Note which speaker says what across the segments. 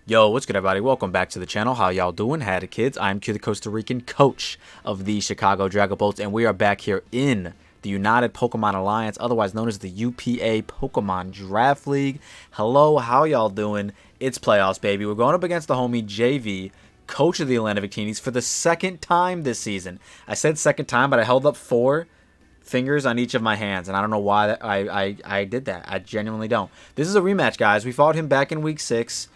Speaker 1: Yo, what's good, everybody? Welcome back to the channel. How y'all doing? Howdy, kids. I'm Q, the Costa Rican coach of the Chicago Dragapult, and we are back here in the United Pokemon Alliance, otherwise known as the UPA Pokemon Draft League. Hello, how y'all doing? It's playoffs, baby. We're going up against the homie JayVee, coach of the Atlanta Victinis, for the second time this season. I said second time, but I held up 4 fingers on each of my hands, and I don't know why I did that. I genuinely don't. This is a rematch, guys. We fought him back in week 6.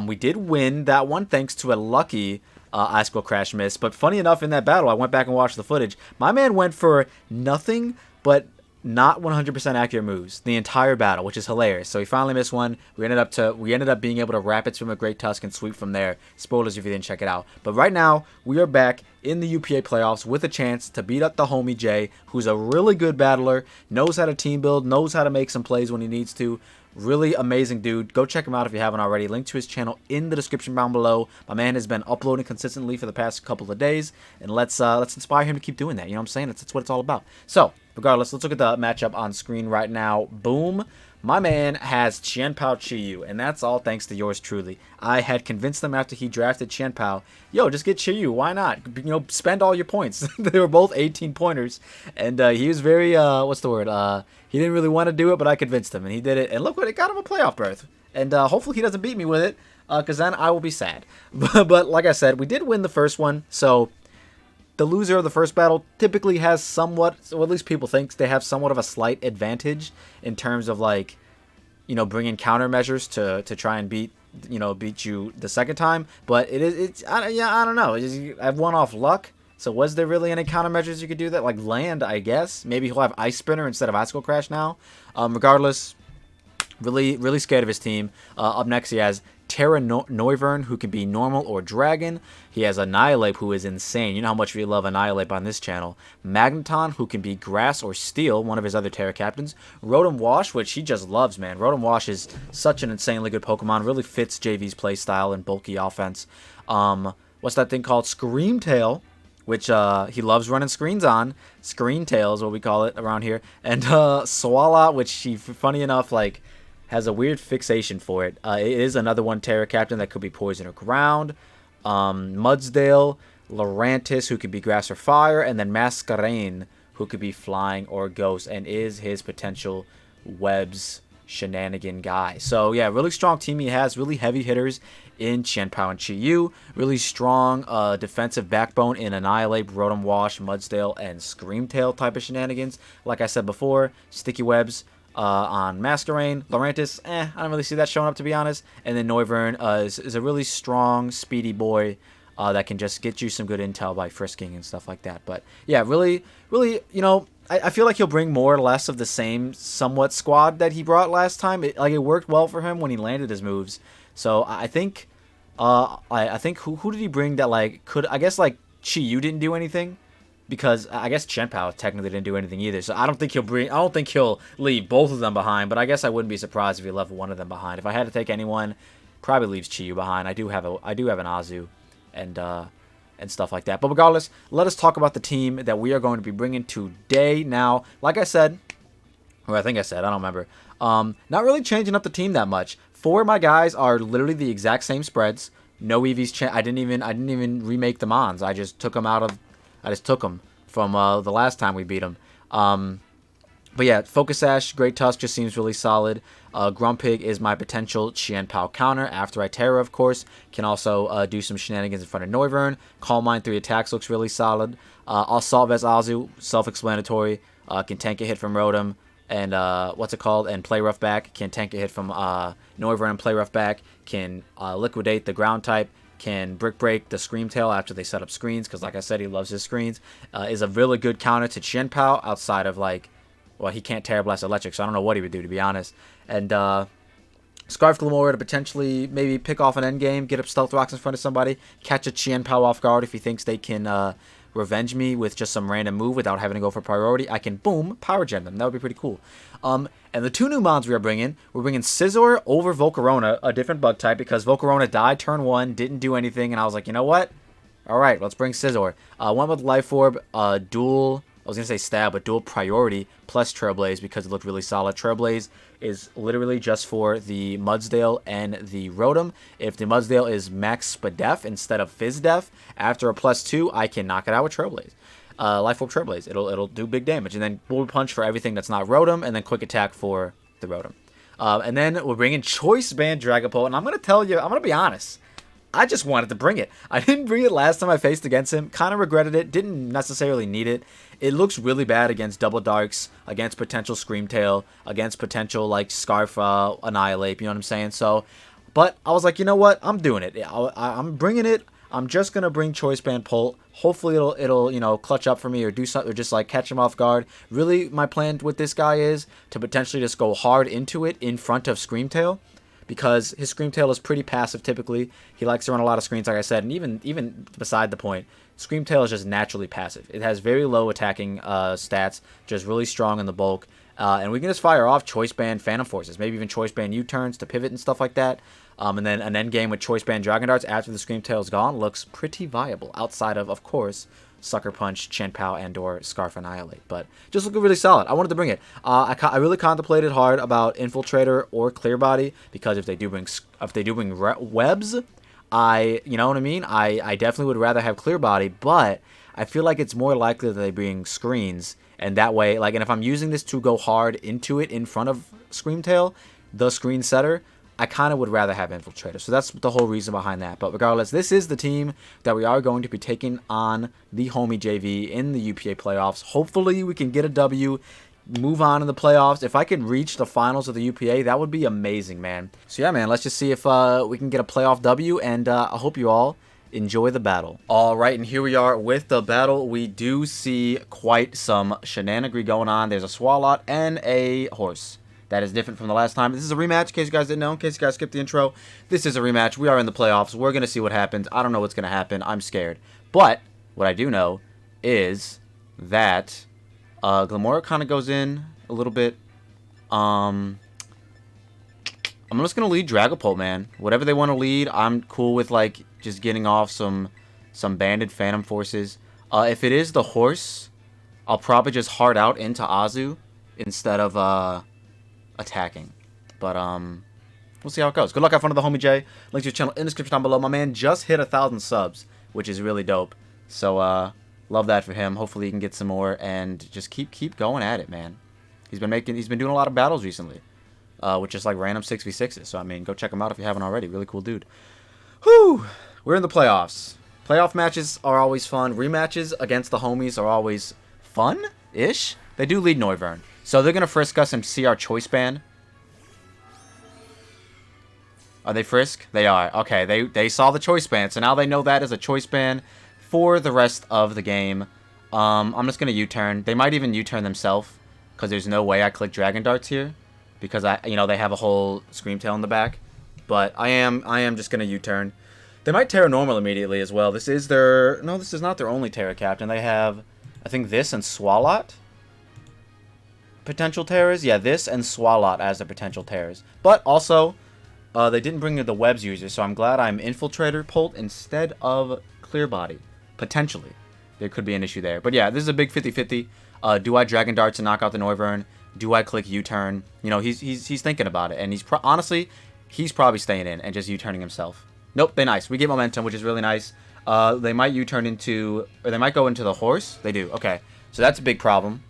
Speaker 1: We did win that one thanks to a lucky icicle crash miss. But funny enough, in that battle, I went back and watched the footage. My man went for nothing but not 100% accurate moves the entire battle, which is hilarious. So he finally missed one. We ended up being able to Rapid Swim a Great Tusk and sweep from there. Spoilers if you didn't check it out. But right now, we are back in the UPA playoffs with a chance to beat up the homie Jay, who's a really good battler, knows how to team build, knows how to make some plays when he needs to. Really amazing dude. Go check him out if you haven't already. Link to his channel in the description down below. My man has been uploading consistently for the past couple of days, and let's inspire him to keep doing that. You know what I'm saying? That's what it's all about. So, regardless, let's look at the matchup on screen right now. Boom. My man has Chien-Pao Chi-Yu, and that's all thanks to yours truly. I had convinced him after he drafted Chien-Pao, yo, just get Chi-Yu, why not? You know, spend all your points. They were both 18 pointers, and he was very, what's the word? He didn't really want to do it, but I convinced him, and he did it, and look what, it got him a playoff berth. And hopefully he doesn't beat me with it, because then I will be sad. But like I said, we did win the first one, so the loser of the first battle typically has somewhat, or at least people think they have somewhat of a slight advantage in terms of, like, you know, bringing countermeasures to try and beat you the second time. But I don't know. I've won off luck. So was there really any countermeasures you could do that? Like land, I guess. Maybe he'll have Ice Spinner instead of Icicle Crash now. Regardless, really scared of his team. Up next, he has Terra Noivern, who can be normal or dragon. He has Annihilate, who is insane. You know how much we love Annihilate on this channel. Magneton, who can be grass or steel, one of his other Terra captains. Rotom Wash, which he just loves, man. Rotom Wash is such an insanely good Pokemon. Really fits JV's playstyle and bulky offense. What's that thing called? Screamtail, which he loves running screens on. Screentail is what we call it around here. And Swallow, which he, funny enough, like, has a weird fixation for it. It is another one Terra Captain that could be Poison or Ground. Mudsdale, Lurantis, who could be Grass or Fire, and then Masquerain, who could be Flying or Ghost, and is his potential Webs shenanigan guy. So yeah, really strong team he has. Really heavy hitters in Chien-Pao and Chi-Yu. Really strong defensive backbone in Annihilate, Rotom Wash, Mudsdale, and Screamtail type of shenanigans. Like I said before, Sticky Webs on Masquerain. Lurantis, I don't really see that showing up, to be honest. And then Noivern is a really strong, speedy boy that can just get you some good intel by frisking and stuff like that. But yeah, really, you know, I feel like he'll bring more or less of the same somewhat squad that he brought last time. It worked well for him when he landed his moves. So I think, I think who did he bring that I guess Chi-Yu didn't do anything. Because I guess Chien-Pao technically didn't do anything either, so I don't think he'll leave both of them behind. But I guess I wouldn't be surprised if he left one of them behind. If I had to take anyone, probably leaves Chi-Yu behind. I do have an Azu, and stuff like that. But regardless, let us talk about the team that we are going to be bringing today. Now, like I said, or I think I said, I don't remember. Not really changing up the team that much. 4 of my guys are literally the exact same spreads. No EVs. I didn't even remake the Mons. I just took them out of. I just took them from the last time we beat them. But yeah, Focus Sash, Great Tusk just seems really solid. Grumpig is my potential Chien-Pao counter after I Terra, of course. Can also do some shenanigans in front of Noivern. Calm Mind 3 attacks looks really solid. Assault Vest Azu, self-explanatory. Can tank a hit from Rotom. And and Play Rough back. Can tank a hit from Noivern and Play Rough back. Can liquidate the ground type. Can Brick Break the Screamtail after they set up screens, because like I said, he loves his screens. Is a really good counter to Chien-Pao outside of, like, well, he can't Terra Blast Electric, so I don't know what he would do, to be honest. And Scarf Glamora to potentially maybe pick off an endgame, get up Stealth Rocks in front of somebody, catch a Chien-Pao off guard if he thinks they can revenge me with just some random move without having to go for priority. I can, boom, Power Gem them. That would be pretty cool. And the 2 new mons we're bringing Scizor over Volcarona, a different bug type, because Volcarona died turn 1, didn't do anything, and I was like, you know what? All right, let's bring Scizor. One with Life Orb, dual, I was going to say stab, but dual priority plus Trailblaze because it looked really solid. Trailblaze is literally just for the Mudsdale and the Rotom. If the Mudsdale is max Spadef instead of Fizdef, after a +2, I can knock it out with Trailblaze. Life Orb Trailblaze. It'll do big damage. And then Bullet Punch for everything that's not Rotom, and then Quick Attack for the Rotom. And then we're bringing Choice Band Dragapult, and I'm going to tell you, I'm going to be honest. I just wanted to bring it. I didn't bring it last time I faced against him. Kind of regretted it. Didn't necessarily need it. It looks really bad against Double Darks, against potential Screamtail, against potential like Scarf Annihilate. You know what I'm saying? So, but I was like, you know what? I'm doing it. I'm bringing it. I'm just gonna bring Choice Band Pult. Hopefully it'll you know clutch up for me or do something or just like catch him off guard. Really, my plan with this guy is to potentially just go hard into it in front of Screamtail, because his Screamtail is pretty passive typically. He likes to run a lot of screens, like I said, and even beside the point, Screamtail is just naturally passive. It has very low attacking stats, just really strong in the bulk. And we can just fire off Choice Band Phantom Forces, maybe even Choice Band U-turns to pivot and stuff like that. And then an end game with Choice Band Dragon Darts after the Screamtail is gone looks pretty viable, outside of course, Sucker Punch, Chien-Pao, and or Scarf Annihilate. But just looking really solid. I wanted to bring it. I really contemplated hard about Infiltrator or Clear Body, because if they do bring webs, you know what I mean? I definitely would rather have Clear Body, but I feel like it's more likely that they bring screens, and that way, like, and if I'm using this to go hard into it in front of Screamtail, the screen setter, I kind of would rather have Infiltrator. So that's the whole reason behind that. But regardless, this is the team that we are going to be taking on the homie JayVee in the UPA playoffs. Hopefully we can get a W, move on in the playoffs. If I could reach the finals of the UPA, that would be amazing, man. So yeah, man, let's just see if we can get a playoff W, and I hope you all enjoy the battle. All right, and here we are with the battle. We do see quite some shenanigans going on. There's a Swalot and a horse. That is different from the last time. This is a rematch, in case you guys didn't know, in case you guys skipped the intro. This is a rematch. We are in the playoffs. We're going to see what happens. I don't know what's going to happen. I'm scared. But what I do know is that Glamora kind of goes in a little bit. I'm just going to lead Dragapult, man. Whatever they want to lead, I'm cool with, like, just getting off some banded Phantom Forces. If it is the horse, I'll probably just hard out into Azu instead of attacking. But we'll see how it goes. Good luck, have fun with the homie Jay. Link to your channel in the description down below. My man just hit 1,000 subs, which is really dope. So love that for him. Hopefully he can get some more and just keep going at it, man. He's been doing a lot of battles recently, with just like random 6v6s. So I mean, go check him out if you haven't already. Really cool dude. Whew! We're in the playoffs. Playoff matches are always fun. Rematches against the homies are always fun-ish. They do lead Noivern. So they're going to frisk us and see our Choice Band. Are they frisk? They are. Okay, they saw the Choice Band, so now they know that as a Choice Band for the rest of the game. I'm just going to U-turn. They might even U-turn themselves, because there's no way I click Dragon Darts here, because they have a whole Screamtail in the back. But I am just going to U-turn. They might Terra Normal immediately as well. This is not their only Terra Captain. They have, I think, this and Swalot. Potential terrors, yeah, this and Swalot as the potential terrors. But also, they didn't bring the webs user, so I'm glad I'm Infiltrator Pult instead of Clear Body. Potentially, there could be an issue there. But yeah, this is a big 50-50. Do I Dragon Dart to knock out the Noivern? Do I click U-turn? You know, he's thinking about it, and honestly, he's probably staying in and just U-turning himself. Nope, they nice. We get momentum, which is really nice. They might U-turn into, or they might go into the horse. They do. Okay, so that's a big problem.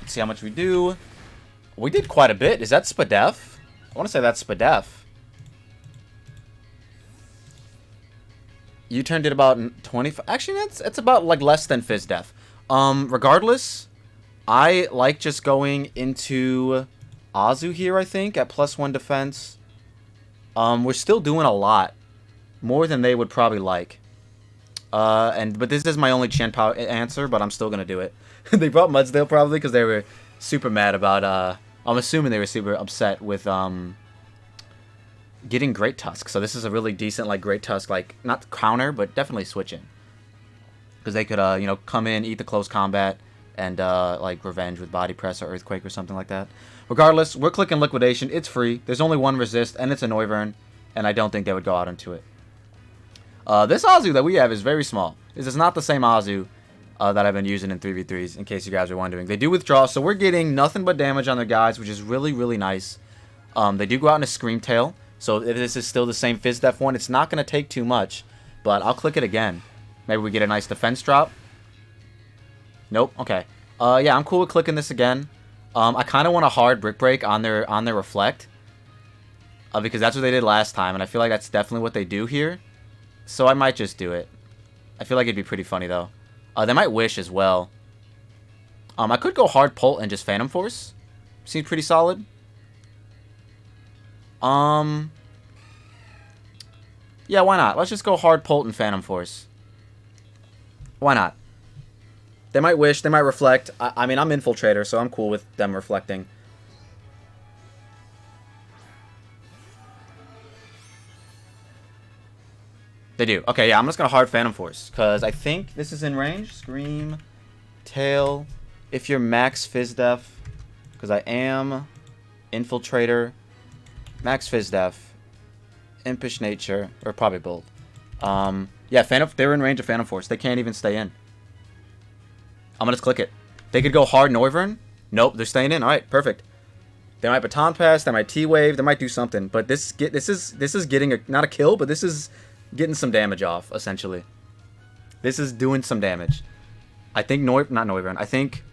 Speaker 1: Let's see how much we do. We did quite a bit. Is that Spadef? I want to say that's Spadef. U-turn did about 25. Actually, it's about like less than Fizdef. Regardless, I like just going into Azu here, I think, at +1 defense. We're still doing a lot. More than they would probably like. But this is my only Chien-Pao answer, but I'm still going to do it. They brought Mudsdale probably because they were super mad about, I'm assuming they were super upset with getting Great Tusk. So this is a really decent, like, Great Tusk, like, not counter, but definitely switching. Because they could, come in, eat the close combat, and, like, revenge with Body Press or Earthquake or something like that. Regardless, we're clicking Liquidation. It's free. There's only one resist, and it's a Noivern, and I don't think they would go out into it. This Azu that we have is very small. This is not the same Azu that I've been using in 3v3s, in case you guys are wondering. They do withdraw, so we're getting nothing but damage on their guys, which is really, really nice. They do go out in a Scream Tail, so if this is still the same Fizdef one, it's not going to take too much, but I'll click it again. Maybe we get a nice defense drop. Nope, okay. Yeah, I'm cool with clicking this again. I kind of want a hard Brick Break on their Reflect, because that's what they did last time, and I feel like that's definitely what they do here, so I might just do it. I feel like it'd be pretty funny, though. They might Wish as well. I could go Hard Pult and just Phantom Force. Seems pretty solid. Yeah, why not? Let's just go Hard Pult and Phantom Force. Why not? They might Wish, they might Reflect. I mean, I'm Infiltrator, so I'm cool with them reflecting. They do. Okay, yeah, I'm just going to hard Phantom Force, because I think this is in range. Scream, Tail, if you're max Fizdef, because I am Infiltrator, max Fizdef, Impish Nature, or probably both. Yeah, they're in range of Phantom Force. They can't even stay in. I'm going to just click it. They could go hard Noivern. Nope, they're staying in. All right, perfect. They might Baton Pass, they might T-Wave, they might do something. But this is getting not a kill, but this is getting some damage off, essentially. This is doing some damage. I think not Noivern. I think...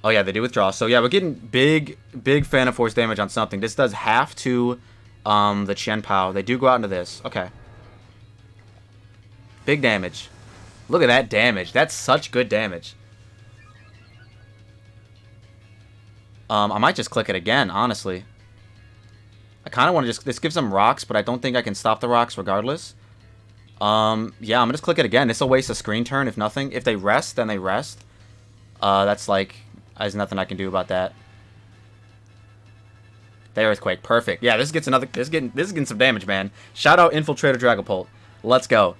Speaker 1: Oh, yeah, they do withdraw. So, yeah, we're getting big Phantom Force damage on something. This does half to the Chen Pao. They do go out into this. Okay. Big damage. Look at that damage. That's such good damage. I might just click it again, honestly. I kind of want to just... This gives them rocks, but I don't think I can stop the rocks regardless. Yeah, I'm going to just click it again. This will waste a screen turn, if nothing. If they rest, then they rest. That's like... There's nothing I can do about that. The Earthquake. Perfect. Yeah, this gets another... This is getting some damage, man. Shout out Infiltrator Dragapult. Let's go.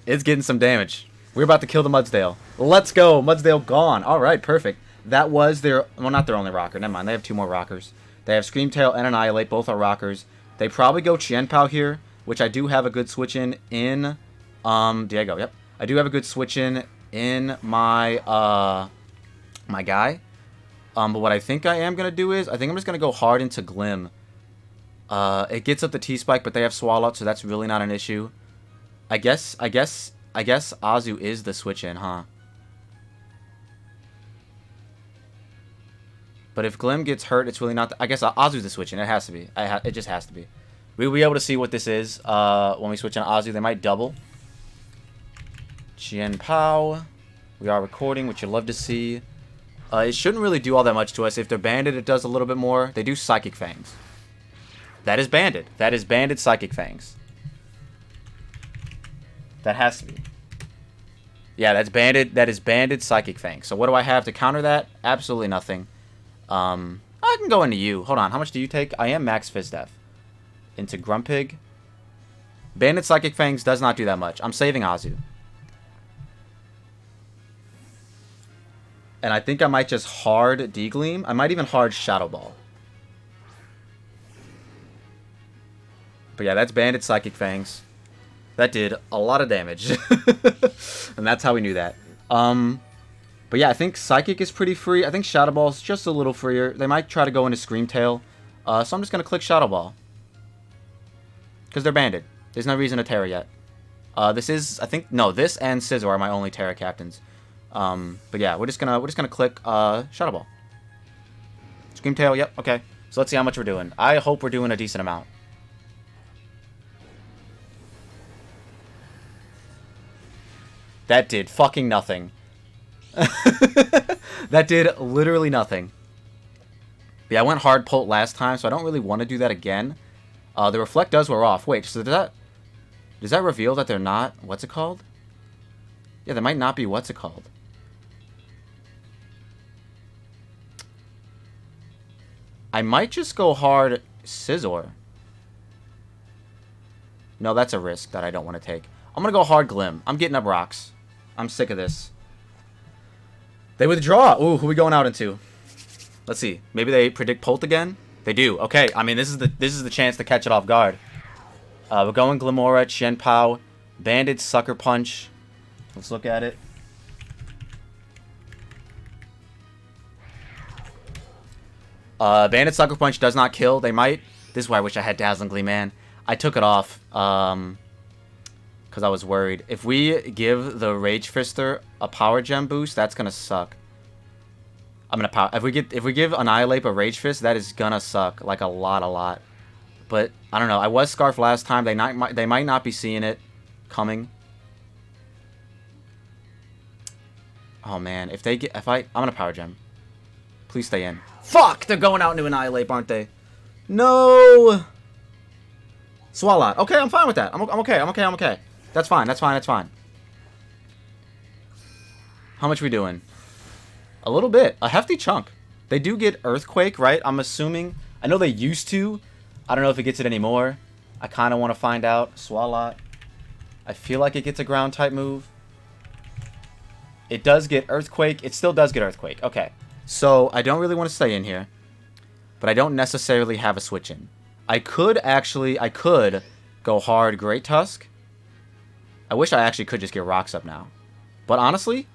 Speaker 1: It's getting some damage. We're about to kill the Mudsdale. Let's go. Mudsdale gone. All right, perfect. That was their... Well, not their only rocker. Never mind. They have 2 more rockers. They have Scream Tail and Annihilate. Both are rockers. They probably go Chien Pao here, which I do have a good switch in Diego. Yep. I do have a good switch in my my guy. But what I think I am going to do is, I think I'm just going to go hard into Glim. It gets up the T-Spike, but they have Swallow, so that's really not an issue. I guess Azu is the switch in, huh? But if Glim gets hurt, it's really not... I guess Azu's the switch in. It has to be. It just has to be. We'll be able to see what this is when we switch on Azu. They might double. Chien Pao. We are recording, which you'll love to see. It shouldn't really do all that much to us. If they're banded, it does a little bit more. They do Psychic Fangs. That is banded. That is banded Psychic Fangs. That has to be. Yeah, that's banded. That is banded Psychic Fangs. So what do I have to counter that? Absolutely nothing. I can go into you. Hold on. How much do you take? I am max Fizdef. Into Grumpig. Banded Psychic Fangs does not do that much. I'm saving Azu. And I think I might just hard D-Gleam. I might even hard Shadow Ball. But yeah, that's banded Psychic Fangs. That did a lot of damage. And that's how we knew that. But yeah, I think Psychic is pretty free. I think Shadow Ball is just a little freer. They might try to go into Scream Tail. So I'm just going to click Shadow Ball. Because they're banded. There's no reason to Terra yet. This is, I think, no, this and Scizor are my only Terra captains. But yeah, we're just gonna click Shadow Ball. Scream Tail, yep, okay. So let's see how much we're doing. I hope we're doing a decent amount. That did fucking nothing. That did literally nothing. Yeah, I went hard Pult last time, so I don't really want to do that again. The Reflect does wear off. Wait, so does that reveal that they're not... What's it called? Yeah, they might not be what's it called. I might just go hard Scizor. No, that's a risk that I don't want to take. I'm going to go hard Glim. I'm getting up rocks. I'm sick of this. They withdraw. Ooh, who are we going out into? Let's see. Maybe they predict Pult again? They do. Okay, I mean, this is the chance to catch it off guard. We're going Glimora, Chien Pao, Banded, Sucker Punch. Let's look at it. Bandit Sucker Punch does not kill. They might. This is why I wish I had Dazzling Gleam, man. I took it off because I was worried. If we give the Rage Fister a Power Gem boost, that's gonna suck. I'm gonna power. If we give Annihilate a Rage Fist, that is gonna suck like a lot. But I don't know. I was Scarf last time. They might not be seeing it coming. Oh man, I'm gonna Power Gem. Please stay in. Fuck! They're going out into Annihilate, aren't they? No. Swalot. Okay, I'm fine with that. I'm okay. That's fine. How much we doing? A little bit. A hefty chunk. They do get Earthquake, right? I'm assuming. I know they used to. I don't know if it gets it anymore. I kind of want to find out. Swalot. I feel like it gets a ground type move. It does get Earthquake. It still does get Earthquake. Okay. So, I don't really want to stay in here. But I don't necessarily have a switch in. I could go hard Great Tusk. I wish I actually could just get Rocks up now. But honestly,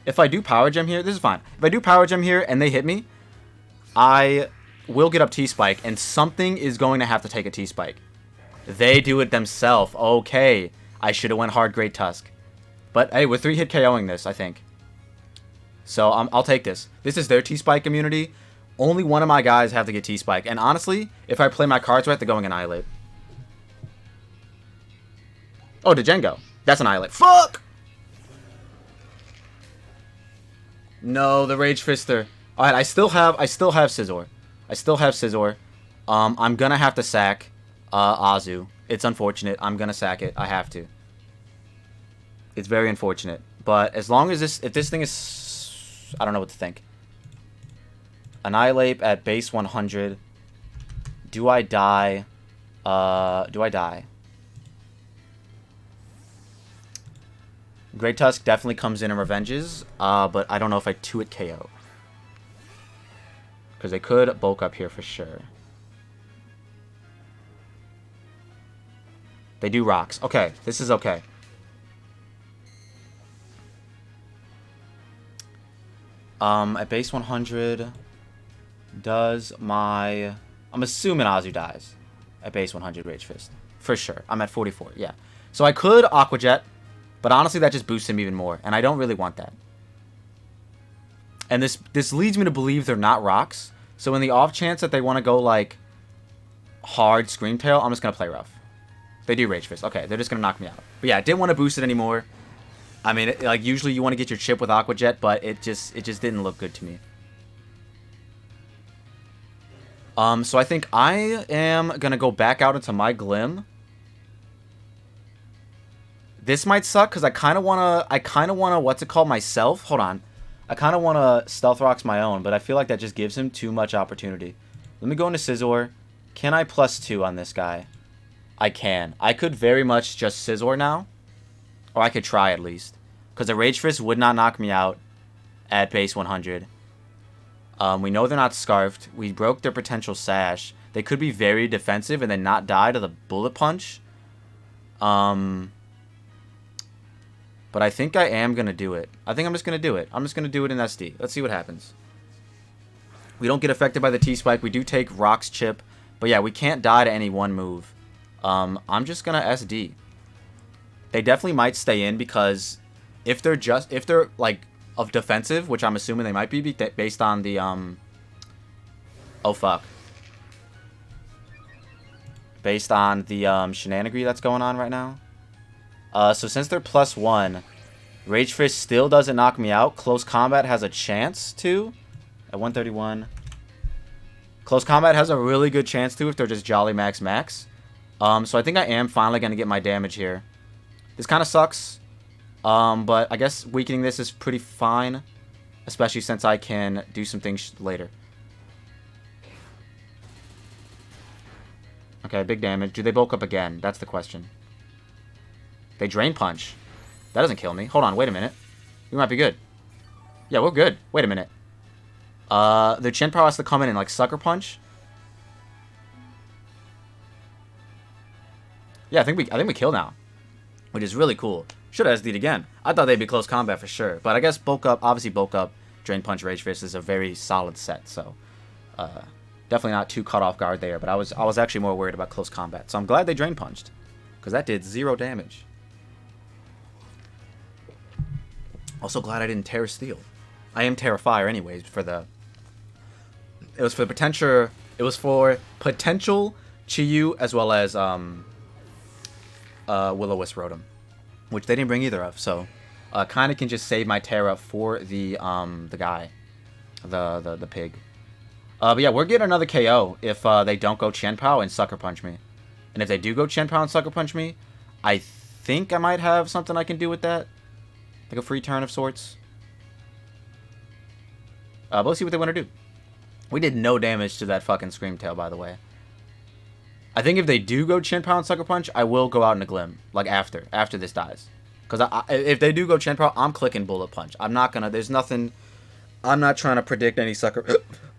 Speaker 1: if I do Power Gem here, this is fine. If I do Power Gem here and they hit me, I will get up T-Spike, and something is going to have to take a T-Spike. They do it themselves. Okay. I should have went hard Great Tusk. But hey, we're 3-hit KOing this, I think. So I'll take this. This is their T-Spike immunity. Only one of my guys have to get T-Spike. And honestly, if I play my cards right, they're going Annihilate. Oh, did Jen go? That's Annihilate. Fuck! No, the Rage Fister. Alright, I still have Scizor. I'm gonna have to sack Azu. It's unfortunate. I'm gonna sack it. I have to. It's very unfortunate. But as long as if this thing is... I don't know what to think. Annihilate at base 100. Do I die? Do I die? Great Tusk definitely comes in and revenges. But I don't know if I 2-hit KO. Because they could bulk up here for sure. They do Rocks. Okay, this is okay. At base 100, does my... I'm assuming Azu dies at base 100 Rage Fist. For sure. I'm at 44, yeah. So I could Aqua Jet, but honestly that just boosts him even more, and I don't really want that. And this leads me to believe they're not Rocks, so in the off chance that they want to go, like, hard Scream Tail, I'm just going to play rough. They do Rage Fist. Okay, they're just going to knock me out. But yeah, I didn't want to boost it anymore. I mean, like, usually you want to get your chip with Aqua Jet, but it just didn't look good to me. So I think I am going to go back out into my Glim. This might suck, because I kind of want to, what's it called, myself? Hold on. I kind of want to Stealth Rocks my own, but I feel like that just gives him too much opportunity. Let me go into Scizor. Can I +2 on this guy? I can. I could very much just Scizor now. Or I could try at least. Because the Rage Fist would not knock me out at base 100. We know they're not Scarfed. We broke their potential Sash. They could be very defensive and then not die to the Bullet Punch. But I think I am going to do it. I think I'm just going to do it. I'm just going to do it in SD. Let's see what happens. We don't get affected by the T-Spike. We do take Rock's Chip. But yeah, we can't die to any one move. I'm just going to SD. They definitely might stay in because if they're like of defensive, which I'm assuming they might be based on the oh fuck. Based on the shenanigree that's going on right now. So since they're +1, Rage Fist still doesn't knock me out. Close Combat has a chance to at 131. Close Combat has a really good chance to if they're just Jolly Max. So I think I am finally going to get my damage here. This kind of sucks, but I guess weakening this is pretty fine, especially since I can do some things later. Okay, big damage. Do they bulk up again? That's the question. They Drain Punch. That doesn't kill me. Hold on, wait a minute. We might be good. Yeah, we're good. Wait a minute. The Chin Power has to come in and, like, Sucker Punch. Yeah, I think we kill now. Which is really cool. Should have SD'd again. I thought they'd be close combat for sure. But I guess bulk up, obviously bulk up, Drain Punch, Rage Fist is a very solid set. So, Definitely not too caught off guard there, but I was actually more worried about close combat. So I'm glad they Drain Punched, because that did 0 damage. Also glad I didn't Terra Steel. I am Terra Fire anyways for the... It was for potential... It was for potential Chiyu as well as Will-O-Wisp Rotom, which they didn't bring either of. So kind of can just save my Terra for the guy, the pig. But yeah, we're getting another KO if they don't go Chien-Pao and Sucker Punch me. And if they do go Chien-Pao and Sucker Punch me, I think I might have something I can do with that. Like a free turn of sorts. But let's see what they want to do. We did no damage to that fucking Screamtail, by the way. I think if they do go Chien-Pao and Sucker Punch, I will go out in a Glim. Like after this dies. Because if they do go Chien-Pao, I'm clicking Bullet Punch. I'm not gonna, there's nothing, I'm not trying to predict any Sucker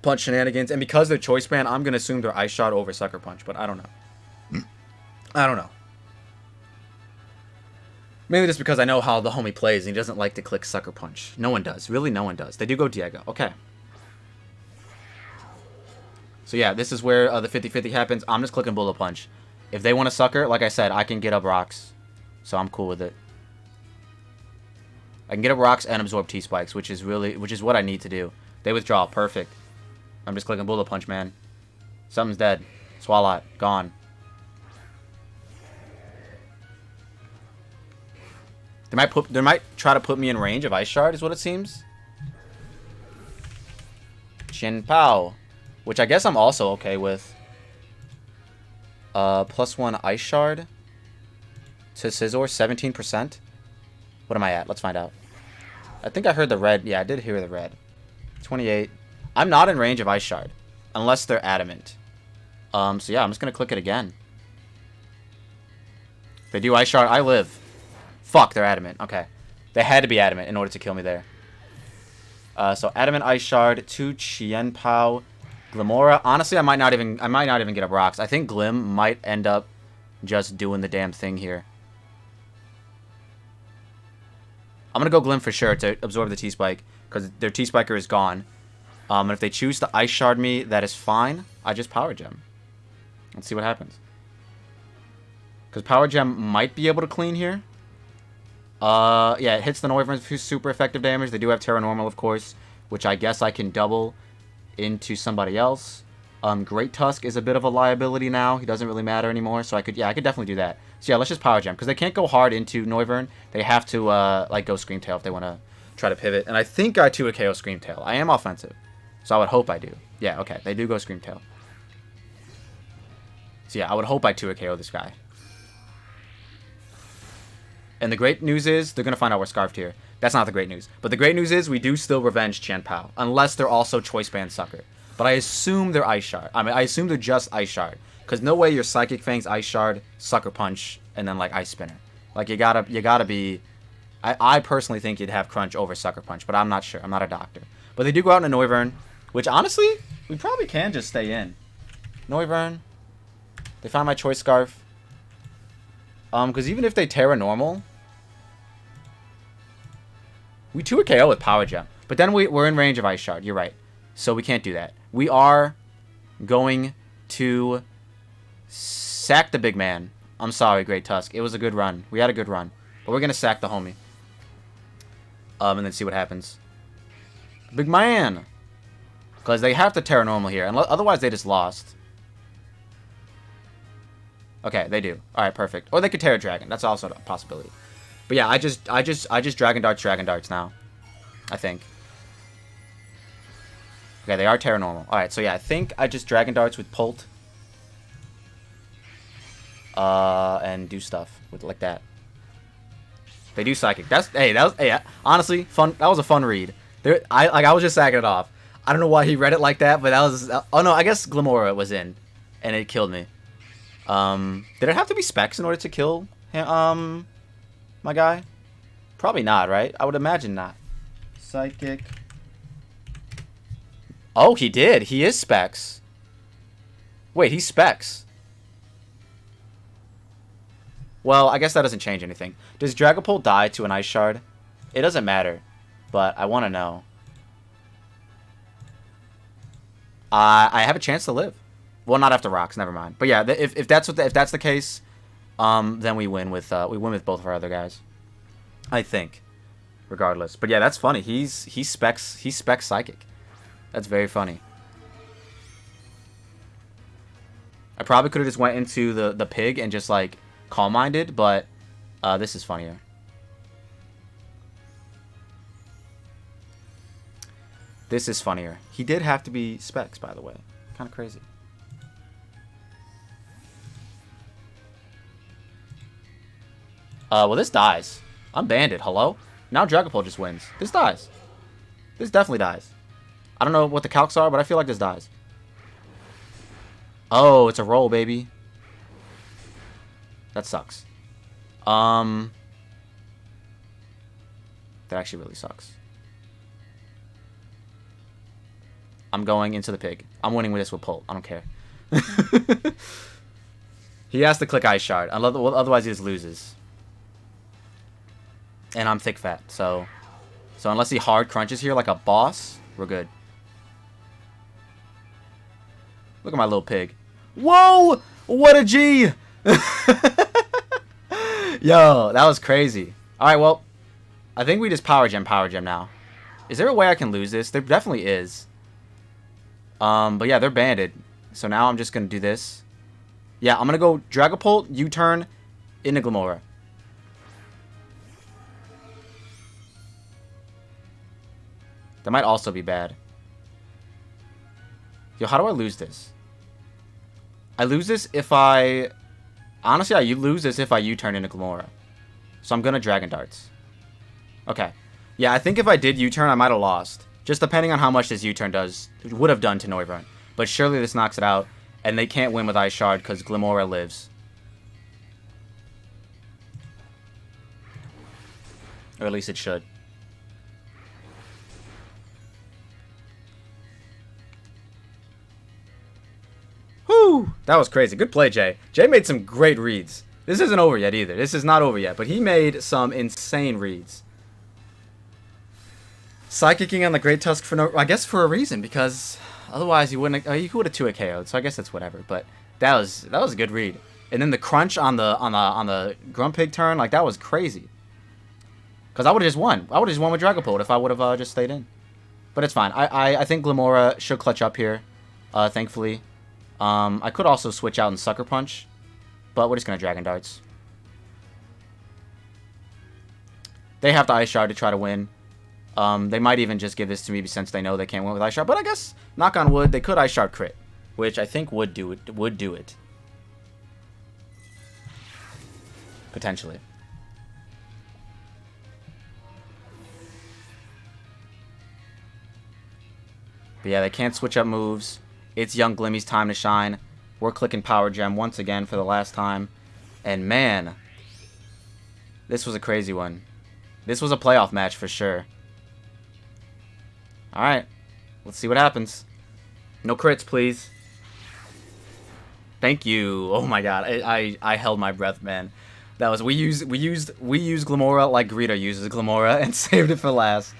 Speaker 1: Punch shenanigans. And because they're Choice Band, I'm gonna assume they're Ice Shot over Sucker Punch. But I don't know. I don't know. Maybe just because I know how the homie plays and he doesn't like to click Sucker Punch. No one does. Really, no one does. They do go Diego. Okay. So yeah, this is where the 50-50 happens. I'm just clicking Bullet Punch. If they want to Sucker, like I said, I can get up rocks. So I'm cool with it. I can get up rocks and absorb T-Spikes, which is what I need to do. They withdraw. Perfect. I'm just clicking Bullet Punch, man. Something's dead. Swalot. Gone. They might try to put me in range of Ice Shard, is what it seems. Chien-Pao, which I guess I'm also okay with. +1 Ice Shard to Scizor, 17%. What am I at? Let's find out. I think I heard the red. Yeah, I did hear the red. 28. I'm not in range of Ice Shard unless they're adamant. So yeah, I'm just gonna click it again. If they do Ice Shard, I live. Fuck, they're adamant. Okay. They had to be adamant in order to kill me there. So adamant Ice Shard to Chien-Pao. Glimmora. Honestly, I might not even get up rocks. I think Glim might end up just doing the damn thing here. I'm gonna go Glim for sure to absorb the T-Spike, because their T-Spiker is gone. And if they choose to Ice Shard me, that is fine. I just Power Gem. Let's see what happens. Because Power Gem might be able to clean here. Yeah, it hits the Noivern for super effective damage. They do have Terra Normal, of course, which I guess I can double into somebody else. Great Tusk is a bit of a liability now. He doesn't really matter anymore, so I could definitely do that. So yeah, let's just Power Gem, because they can't go hard into Noivern. They have to, like, go Screamtail if they want to try to pivot. And I think I 2 a KO Screamtail. I am offensive, so I would hope I do. Yeah, okay, they do go Screamtail. So yeah, I would hope I 2 a KO this guy. And the great news is, they're going to find out we're Scarfed here. That's not the great news. But the great news is, we do still revenge Chien-Pao. Unless they're also Choice Band Sucker. But I assume they're Ice Shard. I mean, I assume they're just Ice Shard. Because no way you're Psychic Fangs, Ice Shard, Sucker Punch, and then, like, Ice Spinner. Like, you gotta be... I personally think you'd have Crunch over Sucker Punch. But I'm not sure. I'm not a doctor. But they do go out in a Noivern. Which, honestly, we probably can just stay in. Noivern. They find my Choice Scarf. Because even if they Terra Normal... We 2 a KO with Power Gem. But then we're in range of Ice Shard. You're right. So we can't do that. We are going to sack the big man. I'm sorry, Great Tusk. It was a good run. We had a good run. But we're going to sack the homie. And then see what happens. Big man! Because they have to Terra Normal here. And otherwise, they just lost. Okay, they do. Alright, perfect. Or they could Terra Dragon. That's also a possibility. But yeah, I just Dragon Darts now. I think. Okay, they are Terra Normal. Alright, so yeah, I think I just Dragon Darts with Pult. And do stuff with like that. They do Psychic. Honestly, fun. That was a fun read. I was just sacking it off. I don't know why he read it like that, but that was... oh no, I guess Glimmora was in. And it killed me. Did it have to be Specs in order to kill him, my guy? Probably not, right? I would imagine not. Psychic. Oh, he did. He is Specs. Wait, he's Specs. Well, I guess that doesn't change anything. Does Dragapult die to an Ice Shard? It doesn't matter. But I want to know. I have a chance to live. Well, not after rocks. Never mind. But yeah, if that's the case, then we win with both of our other guys. I think, regardless. But yeah, that's funny. He's specs psychic. That's very funny. I probably could have just went into the pig and just like calm minded, but this is funnier. This is funnier. He did have to be specs, by the way. Kind of crazy. Well, this dies. I'm banded. Hello? Now Dragapult just wins. This dies. This definitely dies. I don't know what the calcs are, but I feel like this dies. Oh, it's a roll, baby. That sucks. That actually really sucks. I'm going into the pig. I'm winning with this with Pult. I don't care. He has to click Ice Shard. Otherwise, he just loses. And I'm thick fat. So unless he hard crunches here like a boss, we're good. Look at my little pig. Whoa! What a G! Yo, that was crazy. Alright, well, I think we just Power Gem now. Is there a way I can lose this? There definitely is. But yeah, they're banded. So now I'm just going to do this. Yeah, I'm going to go Dragapult, U-turn, into Glimmora. That might also be bad. Yo, how do I lose this? I lose this if I... Honestly, I lose this if I U-turn into Glimmora. So I'm going to Dragon Darts. Okay. Yeah, I think if I did U-turn, I might have lost. Just depending on how much this U-turn would have done to Noivern. But surely this knocks it out. And they can't win with Ice Shard because Glimmora lives. Or at least it should. Whew! That was crazy. Good play, Jay. Jay made some great reads. This isn't over yet either. This is not over yet. But he made some insane reads. Psychicking on the Great Tusk for no... I guess for a reason, because otherwise he wouldn't... he would have 2-hit KO'd, so I guess that's whatever. But that was a good read. And then the crunch on the Grumpig turn, like, that was crazy. Because I would have just won. I would have just won with Dragapult if I would have just stayed in. But it's fine. I think Glimmora should clutch up here, thankfully. I could also switch out and Sucker Punch, but we're just going to Dragon Darts. They have to Ice Shard to try to win. They might even just give this to me since they know they can't win with Ice Shard. But I guess, knock on wood, they could Ice Shard crit, which I think would do it. Potentially. But yeah, they can't switch up moves. It's young Glimmy's time to shine. We're clicking Power Gem once again for the last time. And man, this was a crazy one. This was a playoff match for sure. Alright, let's see what happens. No crits, please. Thank you. Oh my god, I held my breath, man. That was we used Glimmora like Greedo uses Glimmora and saved it for last.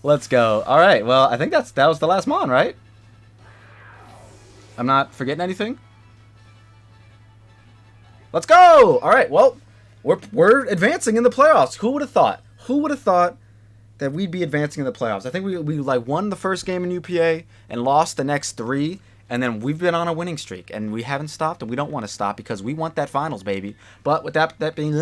Speaker 1: Let's go. Alright, well, I think that was the last Mon, right? I'm not forgetting anything? Let's go! Alright, well, we're advancing in the playoffs. Who would have thought? Who would have thought that we'd be advancing in the playoffs? I think we like won the first game in UPA and lost the next 3, and then we've been on a winning streak, and we haven't stopped, and we don't want to stop because we want that finals, baby. But with that being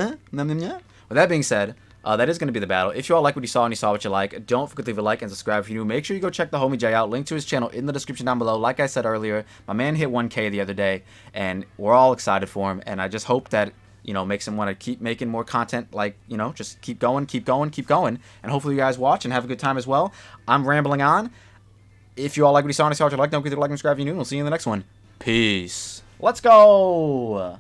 Speaker 1: said, that is going to be the battle. If you all like what you saw and you saw what you like, don't forget to leave a like and subscribe if you're new. Make sure you go check the homie Jay out. Link to his channel in the description down below. Like I said earlier, my man hit 1K the other day, and we're all excited for him. And I just hope that, you know, makes him want to keep making more content. Like, you know, just keep going. And hopefully you guys watch and have a good time as well. I'm rambling on. If you all like what you saw and you saw what you like, don't forget to like and subscribe if you're new. We'll see you in the next one. Peace. Let's go.